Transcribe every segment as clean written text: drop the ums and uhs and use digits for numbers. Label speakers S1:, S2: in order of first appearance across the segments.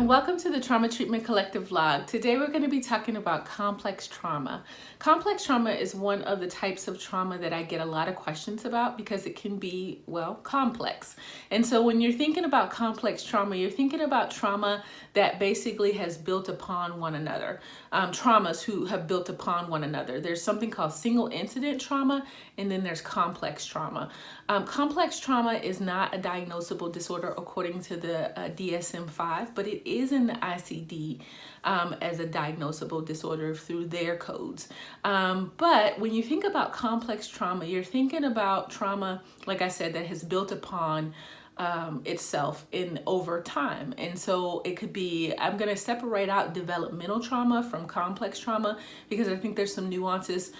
S1: and welcome to the Trauma Treatment Collective vlog. Today we're going to be talking about complex trauma. Complex trauma is one of the types of trauma that I get a lot of questions about because it can be, well, complex. And so when you're thinking about complex trauma, you're thinking about trauma that basically has built upon one another. Traumas who have built upon one another. There's something called single incident trauma, and then there's complex trauma. Complex trauma is not a diagnosable disorder according to the DSM-5, but it is in the ICD as a diagnosable disorder through their codes. But when you think about complex trauma, you're thinking about trauma, like I said, that has built upon itself in over time. And so it could be, I'm going to separate out developmental trauma from complex trauma because I think there's some nuances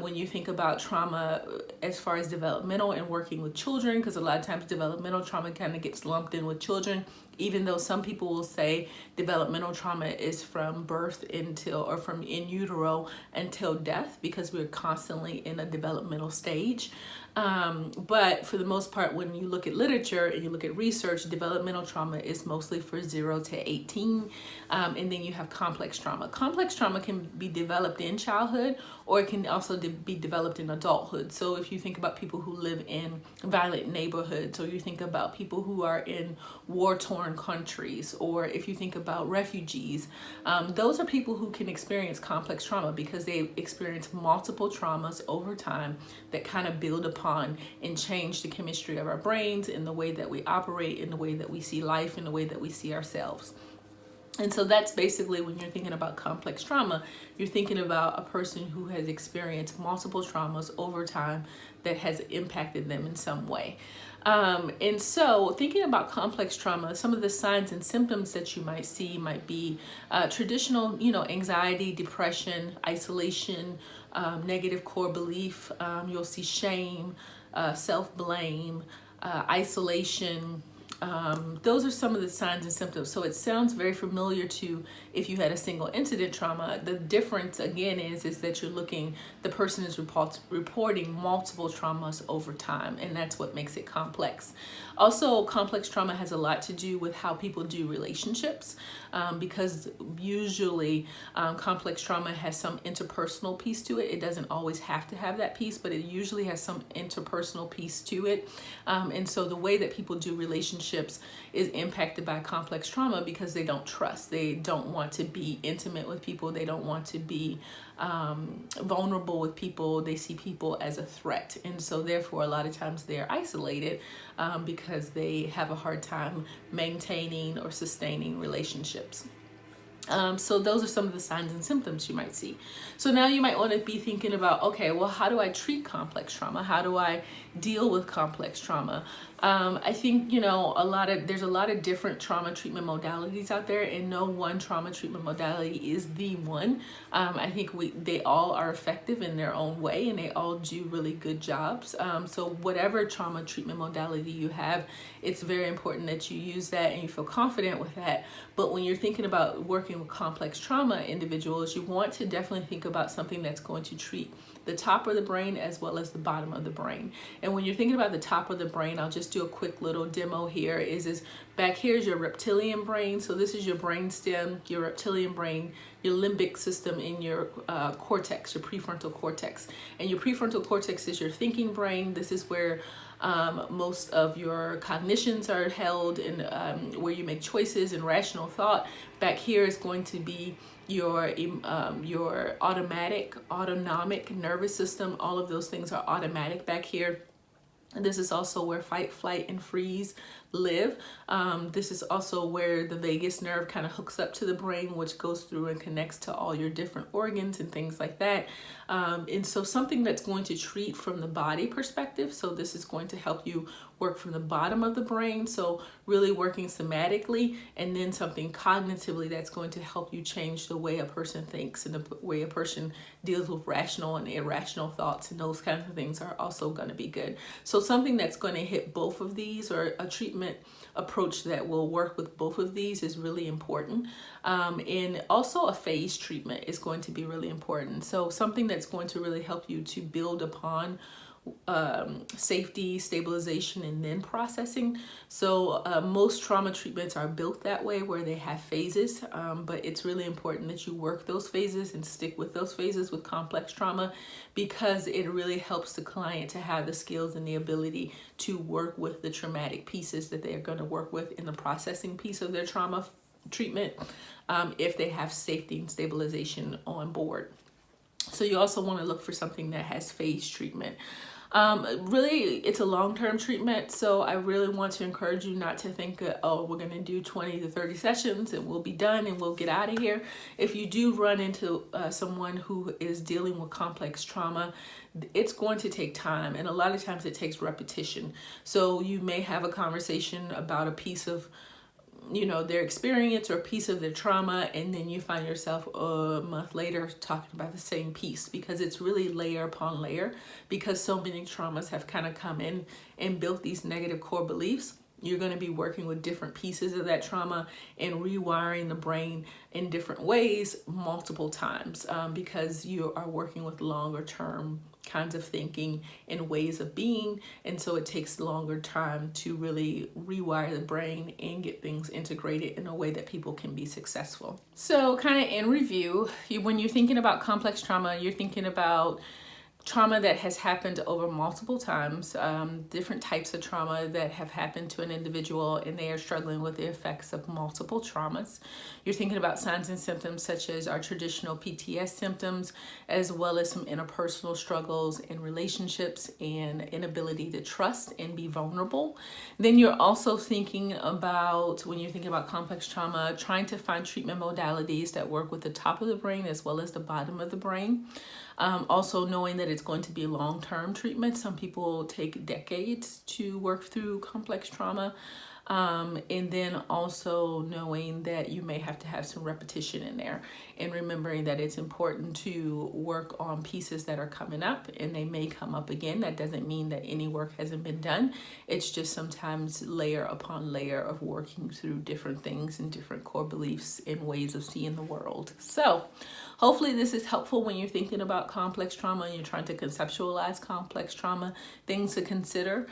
S1: when you think about trauma as far as developmental and working with children, because a lot of times developmental trauma kind of gets lumped in with children, even though some people will say developmental trauma is from birth until, or from in utero until death, because we're constantly in a developmental stage. But for the most part, when you look at literature and you look at research, developmental trauma is mostly for 0 to 18. And then you have complex trauma. Complex trauma can be developed in childhood, or it can also be developed in adulthood. So if you think about people who live in violent neighborhoods, or you think about people who are in war-torn countries, or if you think about refugees, those are people who can experience complex trauma because they experience multiple traumas over time that kind of build upon and change the chemistry of our brains, in the way that we operate, in the way that we see life, in the way that we see ourselves. And so that's basically, when you're thinking about complex trauma, you're thinking about a person who has experienced multiple traumas over time that has impacted them in some way. And so thinking about complex trauma, some of the signs and symptoms that you might see might be traditional, anxiety, depression, isolation, negative core belief. You'll see shame, self-blame, isolation. Those are some of the signs and symptoms. So it sounds very familiar to if you had a single incident trauma. The difference again is that the person is reporting multiple traumas over time, and that's what makes it complex. Also, complex trauma has a lot to do with how people do relationships, because usually complex trauma has some interpersonal piece to it. It doesn't always have to have that piece, but it usually has some interpersonal piece to it. And so the way that people do relationships is impacted by complex trauma because they don't trust. They don't want to be intimate with people. They don't want to be vulnerable with people. They see people as a threat. And so therefore, a lot of times they're isolated because they have a hard time maintaining or sustaining relationships. So those are some of the signs and symptoms you might see. So now you might want to be thinking about, okay, well, how do I treat complex trauma? How do I deal with complex trauma? I think, there's a lot of different trauma treatment modalities out there, and no one trauma treatment modality is the one. I think they all are effective in their own way, and they all do really good jobs. So whatever trauma treatment modality you have, it's very important that you use that and you feel confident with that. But when you're thinking about working with complex trauma individuals, you want to definitely think about something that's going to treat the top of the brain as well as the bottom of the brain. And when you're thinking about the top of the brain, I'll just do a quick little demo here. Is back here is your reptilian brain. So this is your brainstem, your reptilian brain, your limbic system in your cortex, your prefrontal cortex. And your prefrontal cortex is your thinking brain. This is where most of your cognitions are held, and where you make choices and rational thought. Back here is going to be your autonomic nervous system. All of those things are automatic back here. And this is also where fight, flight, and freeze live. This is also where the vagus nerve kind of hooks up to the brain, which goes through and connects to all your different organs and things like that. And so something that's going to treat from the body perspective. So this is going to help you work from the bottom of the brain. So really working somatically, and then something cognitively that's going to help you change the way a person thinks and the way a person deals with rational and irrational thoughts, and those kinds of things are also going to be good. So something that's going to hit both of these, or a treatment approach that will work with both of these, is really important. And also a phase treatment is going to be really important. So something that's going to really help you to build upon safety, stabilization, and then processing. So most trauma treatments are built that way, where they have phases, but it's really important that you work those phases and stick with those phases with complex trauma, because it really helps the client to have the skills and the ability to work with the traumatic pieces that they're going to work with in the processing piece of their trauma treatment, if they have safety and stabilization on board. So you also want to look for something that has phase treatment. Really, it's a long-term treatment, so I really want to encourage you not to think, oh, we're going to do 20 to 30 sessions and we'll be done and we'll get out of here. If you do run into someone who is dealing with complex trauma, it's going to take time, and a lot of times it takes repetition. So you may have a conversation about a piece of their experience or a piece of their trauma, and then you find yourself a month later talking about the same piece, because it's really layer upon layer, because so many traumas have kind of come in and built these negative core beliefs. You're going to be working with different pieces of that trauma and rewiring the brain in different ways multiple times, because you are working with longer term kinds of thinking and ways of being. And so it takes longer time to really rewire the brain and get things integrated in a way that people can be successful. So kind of in review, when you're thinking about complex trauma, you're thinking about trauma that has happened over multiple times, different types of trauma that have happened to an individual, and they are struggling with the effects of multiple traumas. You're thinking about signs and symptoms such as our traditional PTS symptoms, as well as some interpersonal struggles in relationships and inability to trust and be vulnerable. Then you're also thinking about, when you're thinking about complex trauma, trying to find treatment modalities that work with the top of the brain as well as the bottom of the brain. Also knowing that it's going to be long-term treatment. Some people take decades to work through complex trauma. And then also knowing that you may have to have some repetition in there, and remembering that it's important to work on pieces that are coming up, and they may come up again. That doesn't mean that any work hasn't been done. It's just sometimes layer upon layer of working through different things and different core beliefs and ways of seeing the world. So hopefully this is helpful when you're thinking about complex trauma and you're trying to conceptualize complex trauma, things to consider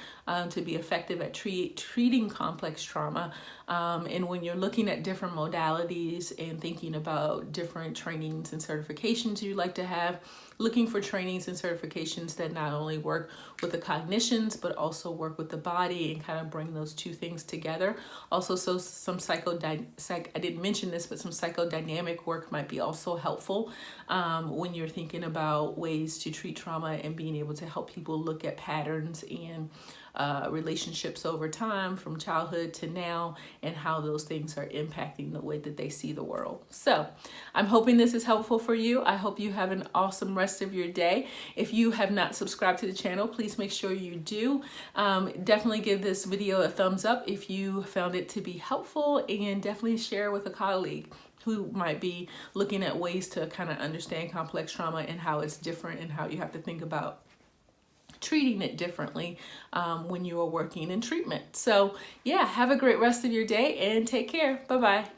S1: to be effective at treating complex trauma. And when you're looking at different modalities and thinking about different trainings and certifications you'd like to have, looking for trainings and certifications that not only work with the cognitions, but also work with the body and kind of bring those two things together. Also, so some I didn't mention this, but some psychodynamic work might be also helpful when you're thinking about ways to treat trauma and being able to help people look at patterns and relationships over time from childhood to now, and how those things are impacting the way that they see the world. So I'm hoping this is helpful for you. I hope you have an awesome rest of your day. If you have not subscribed to the channel, please make sure you do. Definitely give this video a thumbs up if you found it to be helpful, and definitely share with a colleague who might be looking at ways to kind of understand complex trauma and how it's different, and how you have to think about treating it differently when you are working in treatment. So yeah, have a great rest of your day and take care. Bye-bye.